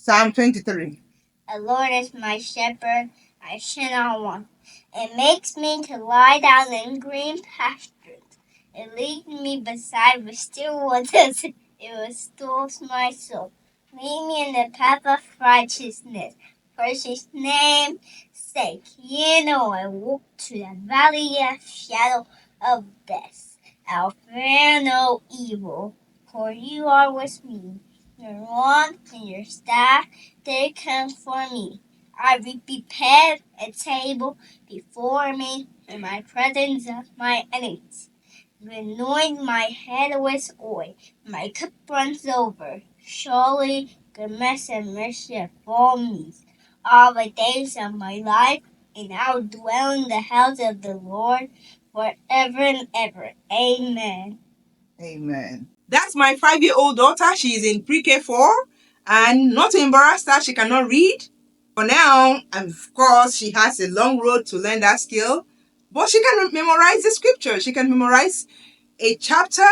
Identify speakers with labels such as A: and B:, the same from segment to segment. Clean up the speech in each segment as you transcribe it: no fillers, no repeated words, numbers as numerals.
A: Psalm 23.
B: The Lord is my shepherd, I shall not want. It makes me to lie down in green pastures. It leads me beside the still waters. It restores my soul. Lead me in the path of righteousness for his name's sake. Yea, though I walk to the valley of shadow of death, I'll fear no evil, for you are with me. Your rod and your staff, they comfort me. I will prepare a table before me in my presence of my enemies. You anoint my head with oil, my cup runs over. Surely goodness and mercy follow me all the days of my life, and I will dwell in the house of the Lord forever and ever. Amen.
A: Amen. That's my 5-year-old daughter. She is in pre-K 4. And not to embarrass her, she cannot read for now. And of course, she has a long road to learn that skill. But she can memorize the scripture. She can memorize a chapter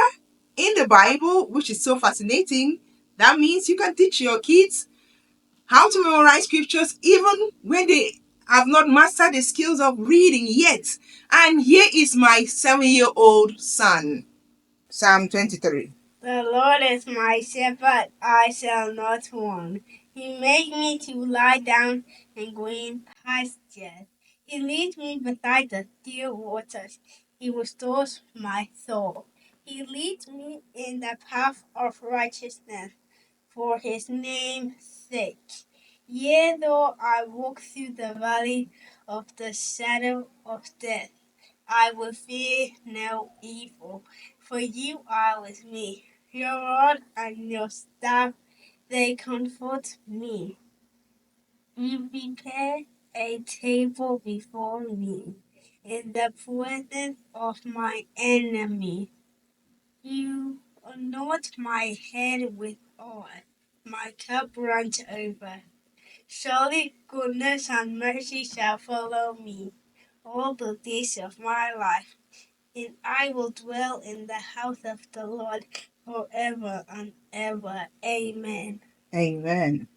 A: in the Bible, which is so fascinating. That means you can teach your kids how to memorize scriptures even when they have not mastered the skills of reading yet. And here is my 7-year-old son. Psalm 23.
B: The Lord is my shepherd, I shall not want. He makes me to lie down in green pastures. He leads me beside the still waters. He restores my soul. He leads me in the path of righteousness for his name's sake. Yea, though I walk through the valley of the shadow of death, I will fear no evil, for you are with me. Your rod and your staff, they comfort me. You prepare a table before me in the presence of my enemy. You anoint my head with oil. My cup runs over. Surely goodness and mercy shall follow me all the days of my life, and I will dwell in the house of the Lord forever and ever. Amen.
A: Amen.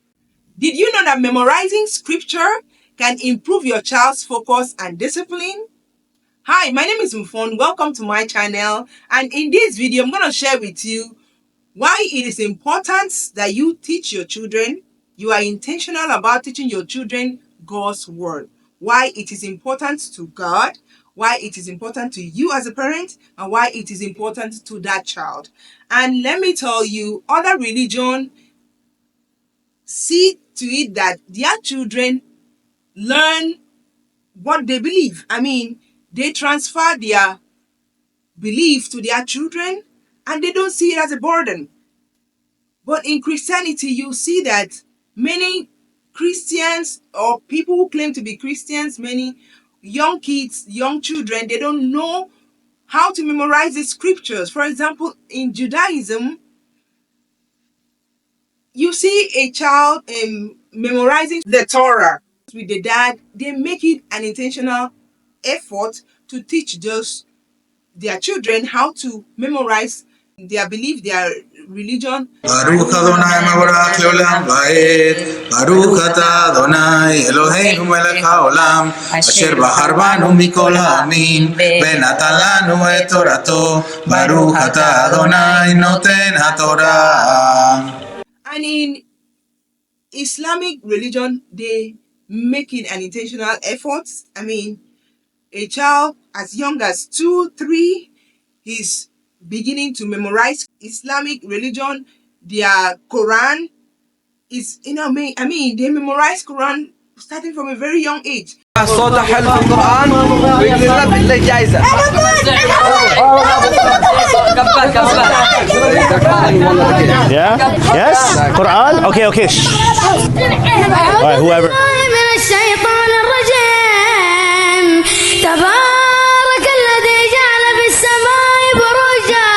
A: Did you know that memorizing scripture can improve your child's focus and discipline? Hi, my name is Mfon. Welcome to my channel. And in this video, I'm going to share with you why it is important that you teach your children. You are intentional about teaching your children God's word. Why it is important to God, why it is important to you as a parent, and why it is important to that child. And let me tell you, other religion see to it that their children learn what they believe. I mean, they transfer their belief to their children and they don't see it as a burden. But in Christianity, you see that many Christians or people who claim to be Christians, many young kids, young children, they don't know how to memorize the scriptures. For example, in Judaism, you see a child memorizing the Torah with the dad. They make it an intentional effort to teach their children how to memorize their belief, their religion.
C: Baruch Adonai Mevorach Leolam Vaed. Baruch Ata Adonai Eloheinu Melech HaOlam Asher Bahar Banu Mikol Ha'amin Venatan Lanu Et Torato. Baruch Ata Adonai Noten HaTorah.
A: And in Islamic religion, they make it an intentional effort. I mean, a child as young as 2, 3, he's beginning to memorize Islamic religion. Their Quran is, I mean, they memorize Quran starting from a very young age.
D: صوته حلو في القرآن ويقدر له جائزة.
E: Yeah? Yes? Quran? Okay, okay. Shh. All right, whoever.
F: تبارك الذي جعل في السماء بروجا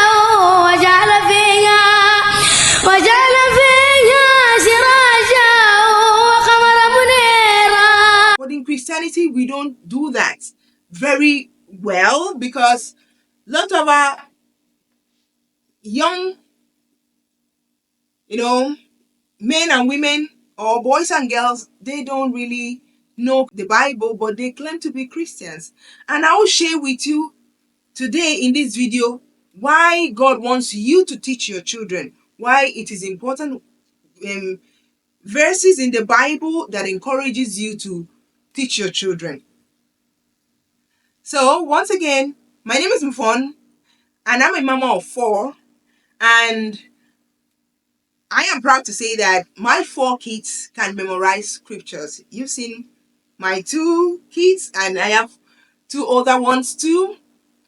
F: وجعل فيها سراجا وقمرا منيرا.
A: But in Christianity, we don't do that very well because a lot of our young, men and women or boys and girls, they don't really know the Bible, but they claim to be Christians. And I will share with you today in this video why God wants you to teach your children, why it is important, verses in the Bible that encourages you to teach your children. So once again, my name is Mfon, and I'm a mama of 4, and I am proud to say that my 4 kids can memorize scriptures. You've seen my 2 kids, and I have 2 older ones too.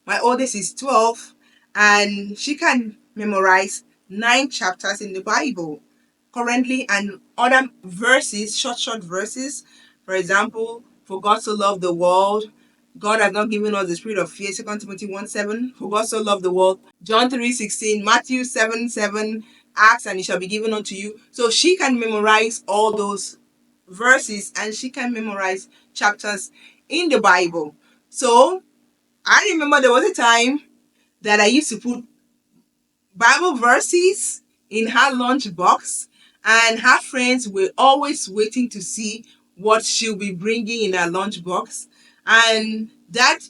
A: My oldest is 12, and she can memorize 9 chapters in the Bible currently, and other verses, short verses. For example, for God so loved the world, God has not given us the spirit of fear, 2 Timothy 1:7. For God so loved the world, John 3:16, Matthew 7:7, ask and it shall be given unto you. So she can memorize all those verses, and she can memorize chapters in the Bible. So I remember there was a time that I used to put Bible verses in her lunch box, and her friends were always waiting to see what she'll be bringing in her lunch box. And that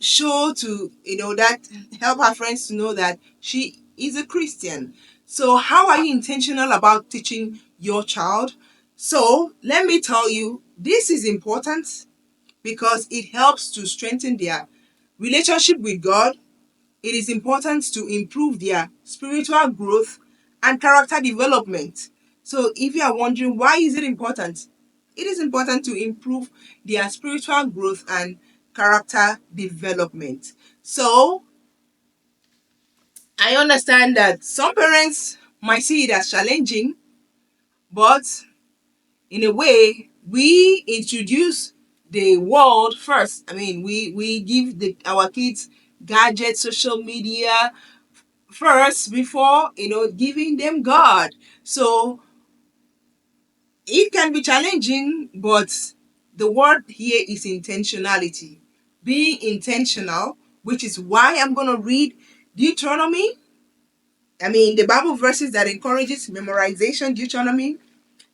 A: that help her friends to know that she is a Christian. So how are you intentional about teaching your child? So let me tell you, this is important because it helps to strengthen their relationship with God. It is important to improve their spiritual growth and character development. So if you are wondering why is it important, it is important to improve their spiritual growth and character development. So I understand that some parents might see it as challenging, but in a way, we introduce the world first. I mean, we give our kids gadgets, social media first before giving them God. So it can be challenging, but the word here is intentionality. Being intentional, which is why I'm going to read Deuteronomy. I mean, the Bible verses that encourages memorization, Deuteronomy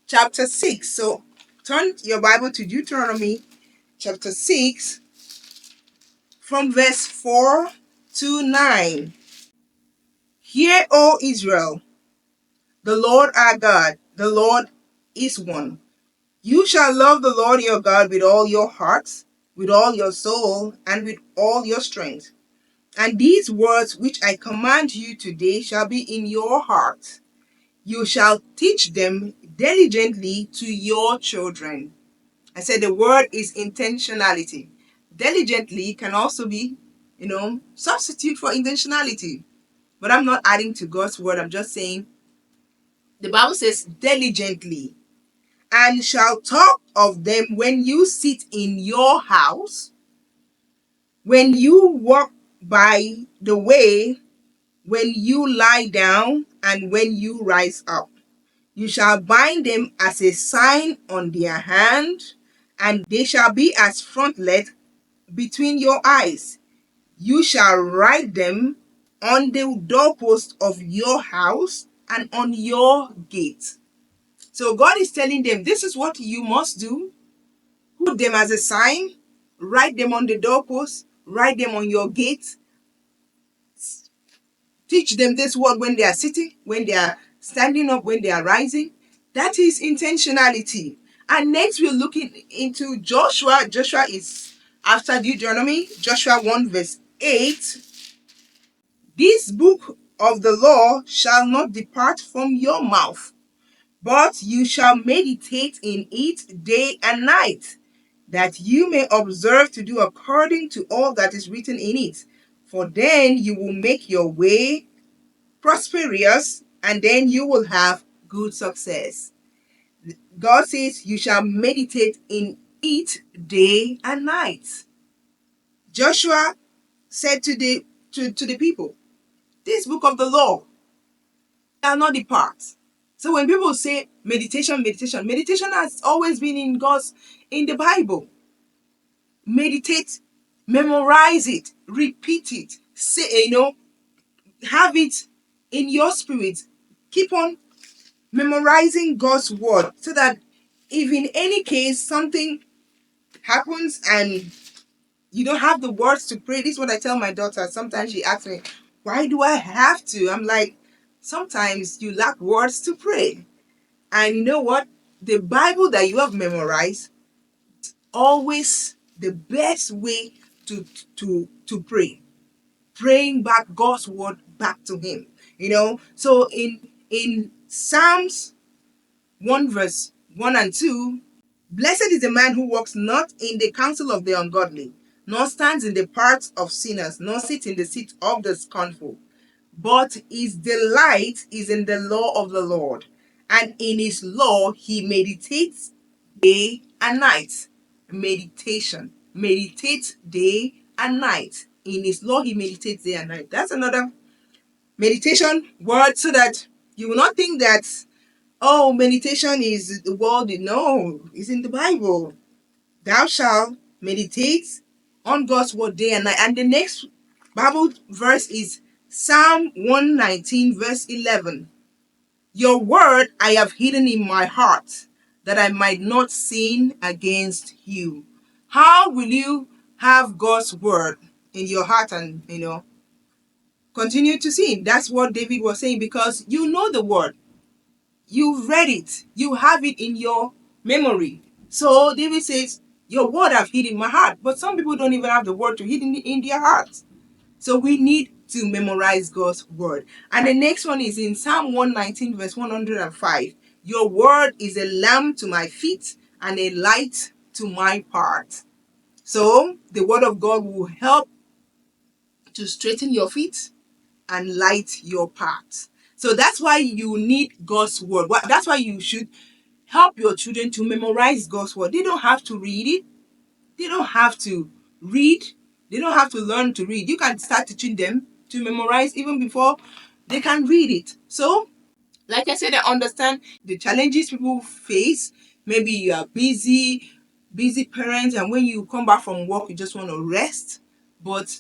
A: chapter 6. So turn your Bible to Deuteronomy chapter 6 from verse 4 to 9. Hear, O Israel, the Lord our God, the Lord is one. You shall love the Lord your God with all your heart, with all your soul, and with all your strength. And these words which I command you today shall be in your heart. You shall teach them diligently to your children. I said the word is intentionality. Diligently can also be, substitute for intentionality. But I'm not adding to God's word. I'm just saying the Bible says diligently. And shall talk of them when you sit in your house, when you walk by the way, when you lie down, and when you rise up. You shall bind them as a sign on their hand, and they shall be as frontlet between your eyes. You shall write them on the doorpost of your house and on your gate. So God is telling them, this is what you must do. Put them as a sign, write them on the doorpost, write them on your gate. Teach them this word when they are sitting, when they are standing up, when they are rising. That is intentionality. And next we're looking into Joshua. Joshua is after Deuteronomy. Joshua 1 verse 8. This book of the law shall not depart from your mouth, but you shall meditate in it day and night, that you may observe to do according to all that is written in it. For then you will make your way prosperous, and then you will have good success. God says you shall meditate in it day and night. Joshua said to the people, this book of the law shall not depart. So when people say meditation, meditation has always been in the Bible. Meditate, memorize it, repeat it, say, have it in your spirit. Keep on memorizing God's word so that if in any case something happens and you don't have the words to pray, this is what I tell my daughter. Sometimes she asks me, why do I have to? I'm like, sometimes you lack words to pray. And you know what? The Bible that you have memorized, always the best way to pray. Praying back God's word back to him. So in Psalms 1 verse 1 and 2, blessed is the man who walks not in the counsel of the ungodly, nor stands in the paths of sinners, nor sits in the seat of the scornful. But his delight is in the law of the Lord, and in his law he meditates day and night. Meditation. Meditate day and night. In his law he meditates day and night. That's another meditation word, so that you will not think that, oh, meditation is the world. No, it's in the Bible. Thou shalt meditate on God's word day and night. And the next Bible verse is Psalm 119 verse 11. Your word I have hidden in my heart, that I might not sin against you. How will you have God's word in your heart and, continue to sin? That's what David was saying, because you know the word. You've read it. You have it in your memory. So David says, your word I've hid in my heart. But some people don't even have the word to hid in their hearts. So we need to memorize God's word. And the next one is in Psalm 119 verse 105. Your word is a lamp to my feet and a light to my path. So the word of God will help to straighten your feet and light your path. So that's why you need God's word. That's why you should help your children to memorize God's word. They don't have to read it. They don't have to read. They don't have to learn to read. You can start teaching them to memorize even before they can read it. So, like I said, I understand the challenges people face. Maybe you are busy parents, and when you come back from work, you just want to rest. But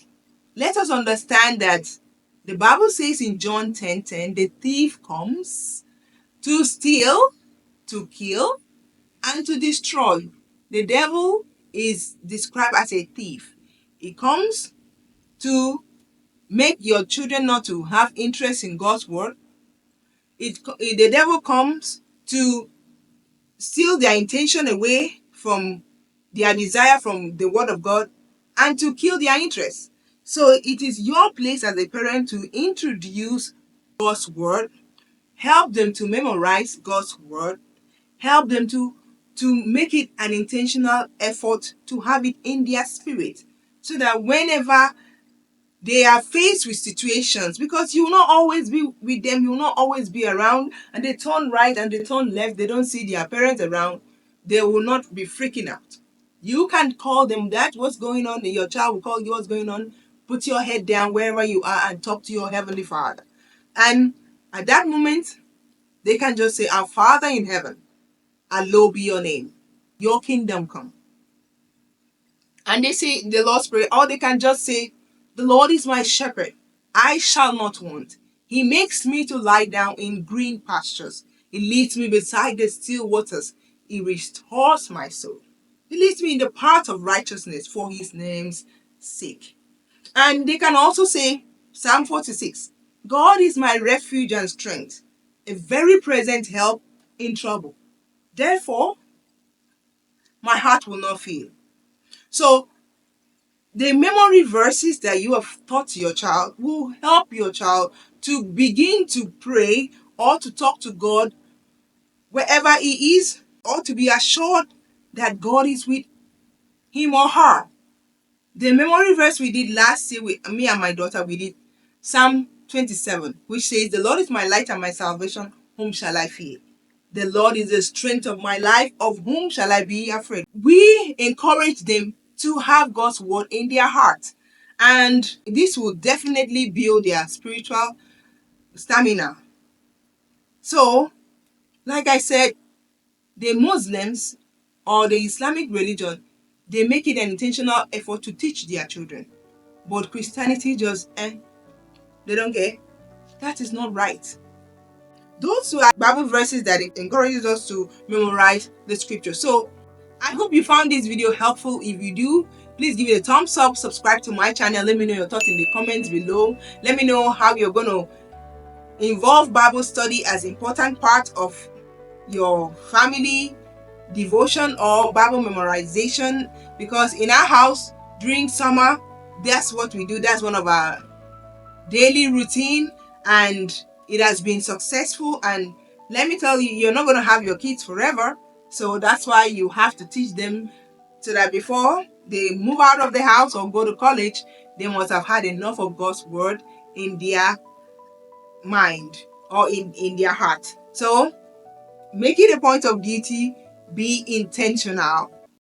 A: let us understand that the Bible says in John 10:10, the thief comes to steal, to kill, and to destroy. The devil is described as a thief. He comes to make your children not to have interest in God's word. The devil comes to steal their intention away from their desire from the word of God and to kill their interest. So it is your place as a parent to introduce God's word, help them to memorize God's word, help them to make it an intentional effort to have it in their spirit, so that whenever they are faced with situations, because you will not always be with them, you will not always be around, and they turn right and they turn left, they don't see their parents around, they will not be freaking out. You can call them that, what's going on, your child will call you, what's going on. Put your head down wherever you are and talk to your Heavenly Father. And at that moment, they can just say, our Father in heaven, hallowed be your name. Your kingdom come. And they say the Lord's Prayer, or they can just say, the Lord is my shepherd. I shall not want. He makes me to lie down in green pastures. He leads me beside the still waters. He restores my soul. He leads me in the path of righteousness for his name's sake. And they can also say, Psalm 46, God is my refuge and strength, a very present help in trouble. Therefore, my heart will not fail. So, the memory verses that you have taught to your child will help your child to begin to pray or to talk to God wherever he is, or to be assured that God is with him or her. The memory verse we did last year with me and my daughter, we did Psalm 27, which says, the Lord is my light and my salvation, whom shall I fear? The Lord is the strength of my life, of whom shall I be afraid? We encourage them to have God's word in their heart. And this will definitely build their spiritual stamina. So, like I said, the Muslims or the Islamic religion, they make it an intentional effort to teach their children. But Christianity just, they don't care. That is not right. those two are Bible verses that it encourages us to memorize the scripture. So I hope you found this video helpful. If you do, please give it a thumbs up, subscribe to my channel, let me know your thoughts in the comments below. Let me know how you're going to involve Bible study as an important part of your family devotion or Bible memorization, because in our house during summer, that's what we do. That's one of our daily routine, and it has been successful. And let me tell you, you're not going to have your kids forever, so that's why you have to teach them, so that before they move out of the house or go to college, they must have had enough of God's word in their mind or in their heart. So make it a point of duty, be intentional.